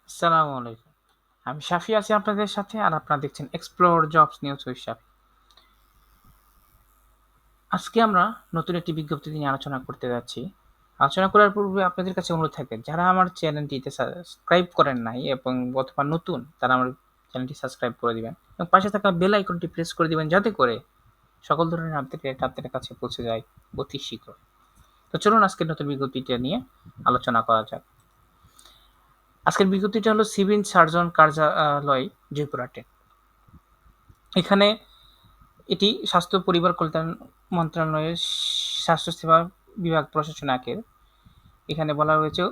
আসসালামু আলাইকুম। আমি শাফি আছি আপনাদের সাথে আর আপনারা দেখছেন এক্সপ্লোর জবস নিউজ উইথ শাফি। আজকে আমরা নতুন একটি বিজ্ঞপ্তি নিয়ে আলোচনা করতে যাচ্ছি। আলোচনা করার পূর্বে আপনাদের কাছে অনুরোধ থাকবে যারা আমার চ্যানেলটিতে সাবস্ক্রাইব করেন নাই এবং অথবা নতুন তারা আমার চ্যানেলটি সাবস্ক্রাইব করে দিবেন এবং পাশে থাকা বেল আইকনটি প্রেস করে দিবেন যাতে করে সকল ধরনের আপডেট আপনাদের কাছে পৌঁছে যায় অতি শীঘ্র। তো চলুন আজকের নতুন বিজ্ঞপ্তিটা নিয়ে আলোচনা করা যাক। আজকের বিজ্ঞপ্তিটা হলো সিভিল সার্জন কার্যালয় জয়পুরহাটে। এখানে এটি স্বাস্থ্য পরিবার কল্যাণ মন্ত্রণালয়ের স্বাস্থ্যসেবা বিভাগ প্রশাসনাকের। এখানে বলা হয়েছে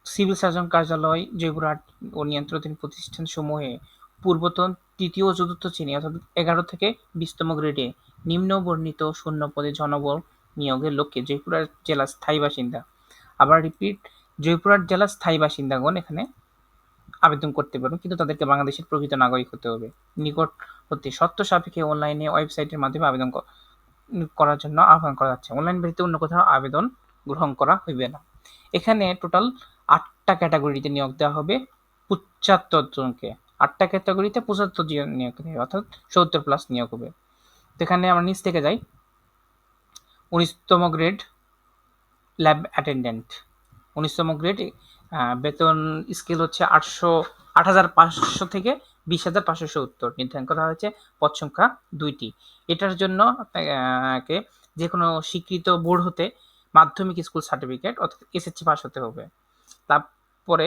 সিভিল সার্জন কার্যালয় জয়পুরহাট ও নিয়ন্ত্রণাধীন প্রতিষ্ঠানসমূহে পূর্বতন তৃতীয় ও চতুর্থ শ্রেণী অর্থাৎ ১১ থেকে ২০তম গ্রেডে নিম্ন বর্ণিত শূন্য পদে জনবল নিয়োগের লক্ষ্যে জয়পুরহাট জেলার স্থায়ী বাসিন্দা, আবার রিপিট, জয়পুরহাট জেলার স্থায়ী বাসিন্দাগণ এখানে আবেদন করতে পারবেন, কিন্তু তাদেরকে বাংলাদেশের প্রকৃত নাগরিক হতে হবে। নিকট হতে শর্ত সাপেক্ষে অনলাইনে ওয়েবসাইটের মাধ্যমে আবেদন করার জন্য আহ্বান করা যাচ্ছে। অনলাইন ব্যতীত অন্য কোথাও আবেদন গ্রহণ করা হইবে না। এখানে টোটাল ৮টা ক্যাটাগরিতে নিয়োগ দেওয়া হবে ৭৫ জনকে। ৮টা ক্যাটাগরিতে ৭৫ জন নিয়োগ দেবে, অর্থাৎ ৭০ প্লাস নিয়োগ হবে। তো এখানে আমরা নিচ থেকে যাই। ১৯তম গ্রেড ল্যাব অ্যাটেন্ডেন্ট, ১৯তম গ্রেড, বেতন স্কেল হচ্ছে ৮,৫০০ থেকে ২০,৫৭০ নির্ধারণ করা হয়েছে। পদ সংখ্যা ২টি। এটার জন্য আপনাকে যে কোনো স্বীকৃত বোর্ড হতে মাধ্যমিক স্কুল সার্টিফিকেট অর্থাৎ এসএসসি পাস হতে হবে। তারপরে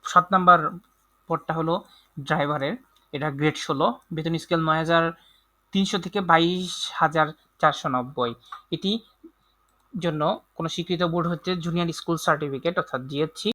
৭ নাম্বার পদটা হলো ড্রাইভারের, এটা গ্রেড ১৬, বেতন স্কেল ৯,৩০০ থেকে ২২,৪৯০। এটি জন্য কোনো স্বীকৃত বোর্ড হচ্ছে জুনিয়র স্কুল সার্টিফিকেট অর্থাৎ জিএসসি